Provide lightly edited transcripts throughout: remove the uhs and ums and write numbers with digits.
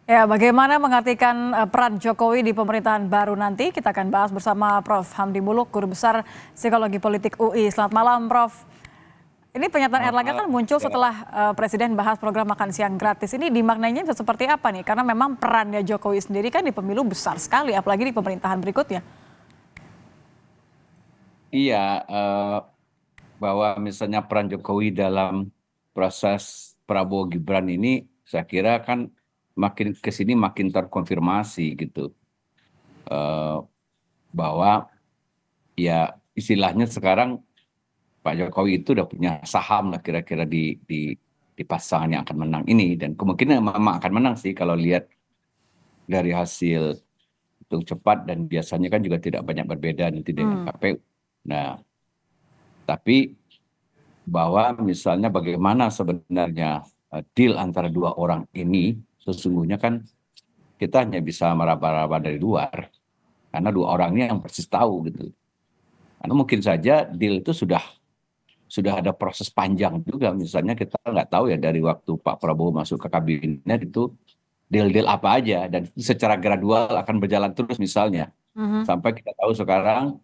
Ya, bagaimana mengartikan peran Jokowi di pemerintahan baru nanti? Kita akan bahas bersama Prof. Hamdi Muluk, Guru Besar Psikologi Politik UI. Selamat malam, Prof. Ini pernyataan Selamat Erlangga kan malam. muncul Ya, setelah Presiden bahas program makan siang gratis. Ini dimaknainya bisa seperti apa nih? Karena memang perannya Jokowi sendiri kan di pemilu besar sekali, apalagi di pemerintahan berikutnya. iya, bahwa misalnya peran Jokowi dalam proses Prabowo Gibran ini, saya kira kan makin ke sini makin terkonfirmasi gitu, Eh, bahwa ya istilahnya sekarang Pak Jokowi itu udah punya saham lah kira-kira di pasangan yang akan menang ini, dan kemungkinan memang akan menang sih kalau lihat dari hasil hitung cepat, dan biasanya kan juga tidak banyak berbeda nanti dengan KPU. Nah, tapi bahwa misalnya bagaimana sebenarnya deal antara dua orang ini, sesungguhnya kan kita hanya bisa meraba-raba dari luar, karena dua orang ini yang persis tahu gitu. Karena mungkin saja deal itu sudah ada proses panjang juga, misalnya kita nggak tahu ya dari waktu Pak Prabowo masuk ke kabinet itu deal-deal apa aja, dan secara gradual akan berjalan terus misalnya, Mhm. sampai kita tahu sekarang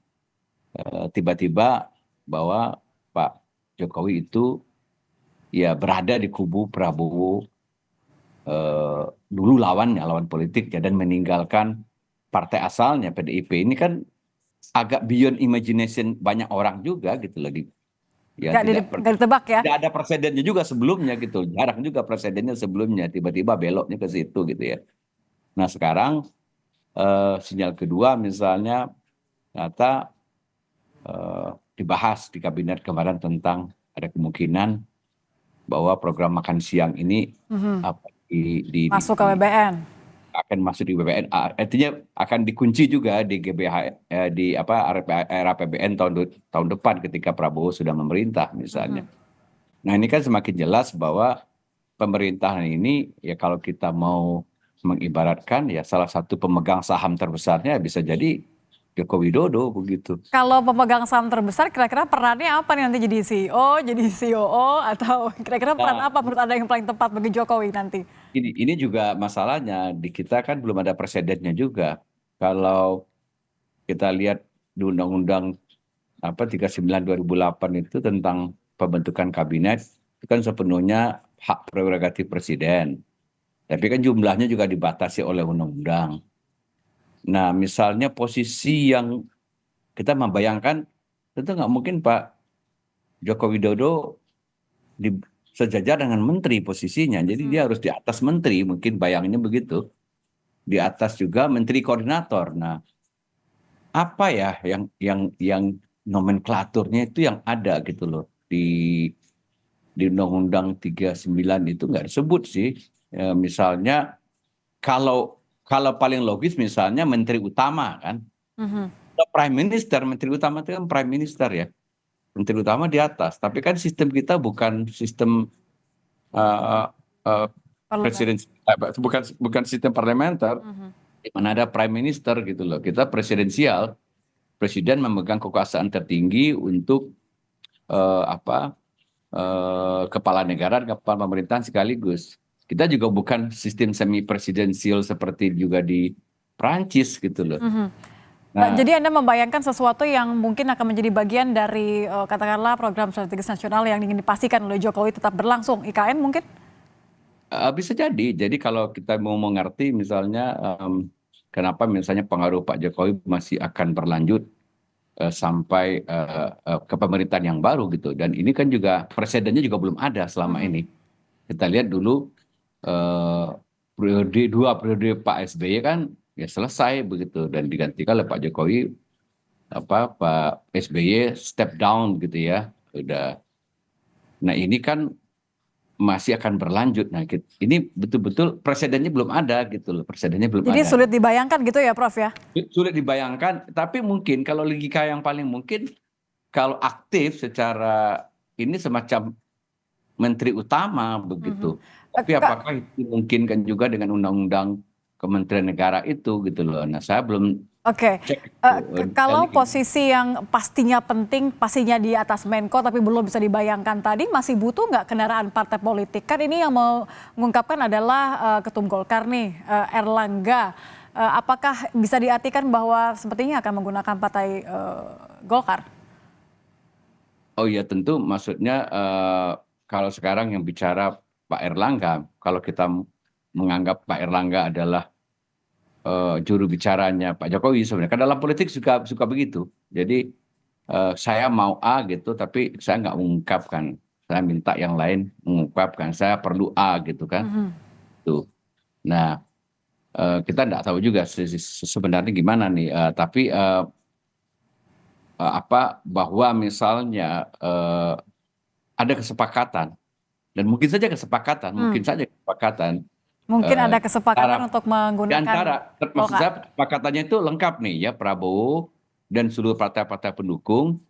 tiba-tiba bahwa Pak Jokowi itu ya berada di kubu Prabowo, dulu lawan politik ya, dan meninggalkan partai asalnya PDIP. Ini kan agak beyond imagination banyak orang juga gitu lagi. Ya Nggak ditebak ya. tidak ada presidennya juga sebelumnya gitu. Jarang juga presidennya sebelumnya tiba-tiba beloknya ke situ gitu ya. Nah, sekarang sinyal kedua misalnya ternyata eh, dibahas di kabinet kemarin tentang ada kemungkinan bahwa program makan siang ini Mhm. apa Masuk ke BBN. akan masuk di BPN, artinya akan dikunci juga di GBH, di apa RAPBN tahun depan ketika Prabowo sudah memerintah misalnya. Mhm. Nah, ini kan semakin jelas bahwa pemerintahan ini ya, kalau kita mau mengibaratkan ya, salah satu pemegang saham terbesarnya bisa jadi Joko Widodo begitu. Kalau pemegang saham terbesar, kira-kira perannya apa nih nanti jadi CEO, jadi COO, atau kira-kira peran Nah, apa menurut Anda yang paling tepat bagi Jokowi nanti? ini juga masalahnya di kita kan belum ada presidennya juga. Kalau kita lihat di Undang-Undang apa 39 2008 itu tentang pembentukan kabinet, itu kan sepenuhnya hak prerogatif presiden. Tapi kan jumlahnya juga dibatasi oleh undang-undang. Nah, misalnya posisi yang kita membayangkan, tentu nggak mungkin Pak Joko Widodo di sejajar dengan menteri posisinya. Jadi dia harus di atas menteri, mungkin bayangannya begitu. Di atas juga menteri koordinator. Nah, apa ya yang nomenklaturnya itu yang ada gitu loh di Undang-Undang 39 itu nggak disebut sih. Misalnya kalau kalau paling logis misalnya menteri utama kan, Mhm. atau prime minister. Menteri utama itu kan prime minister ya, menteri utama di atas. Tapi kan sistem kita bukan sistem uh, uh, Parlemen. presiden, bukan bukan sistem parlementer Mhm. di mana ada prime minister gitu loh. Kita presidensial, presiden memegang kekuasaan tertinggi untuk apa, kepala negara dan kepala pemerintahan sekaligus. Kita juga bukan sistem semi presidensial seperti juga di Prancis gitu loh. Mhm. Nah, Jadi Anda membayangkan sesuatu yang mungkin akan menjadi bagian dari katakanlah program strategis nasional yang ingin dipastikan oleh Jokowi tetap berlangsung, IKN mungkin? bisa jadi. Jadi kalau kita mau mengerti misalnya kenapa misalnya pengaruh Pak Jokowi masih akan berlanjut sampai ke pemerintahan yang baru gitu. Dan ini kan juga presidennya juga belum ada selama Mhm. ini. Kita lihat dulu eh, dua periode Pak SBY kan ya selesai begitu, dan digantikan oleh Pak Jokowi, apa Pak SBY step down gitu ya. Udah. Nah, ini kan masih akan berlanjut. Nah, ini betul-betul presidennya belum ada gitu loh. Presidennya belum Jadi ada. sulit dibayangkan gitu ya, Prof ya? Sulit dibayangkan, tapi mungkin kalau logika yang paling mungkin, kalau aktif secara ini semacam menteri utama Mhm. begitu. Eh, Tapi Kak, apakah itu dimungkinkan juga dengan undang-undang Kementerian Negara itu gitu loh. Nah, saya belum Oke, Cek itu. kalau posisi yang pastinya penting, pastinya di atas Menko tapi belum bisa dibayangkan tadi, masih butuh nggak kendaraan partai politik? Kan ini yang mau mengungkapkan adalah Ketum Golkar nih, Erlangga. Apakah bisa diartikan bahwa sepertinya akan menggunakan partai Golkar? Oh iya tentu maksudnya kalau sekarang yang bicara Pak Erlangga, kalau kita menganggap Pak Erlangga adalah juru bicaranya Pak Jokowi sebenarnya. Kan dalam politik suka begitu. Jadi saya mau A gitu, tapi saya nggak mengungkapkan. Saya minta yang lain mengungkapkan. Saya perlu A gitu kan. Mhm. Tuh. Nah, kita nggak tahu juga sebenarnya gimana nih. Tapi bahwa misalnya ada kesepakatan dan Hmm. mungkin saja kesepakatan Mungkin eh, ada kesepakatan antara untuk di menggunakan antara, maksud Golkar. saya kesepakatannya itu lengkap nih ya, Prabowo dan seluruh partai-partai pendukung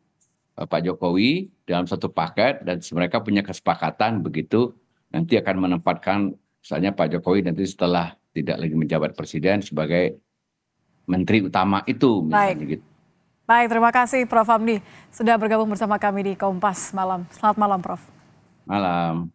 Pak Jokowi dalam satu paket dan mereka punya kesepakatan begitu nanti akan menempatkan misalnya Pak Jokowi nanti setelah tidak lagi menjabat presiden sebagai menteri utama itu Baik, misalnya gitu. baik, terima kasih Prof. Hamdi sudah bergabung bersama kami di Kompas Malam. Selamat malam, Prof. Malam.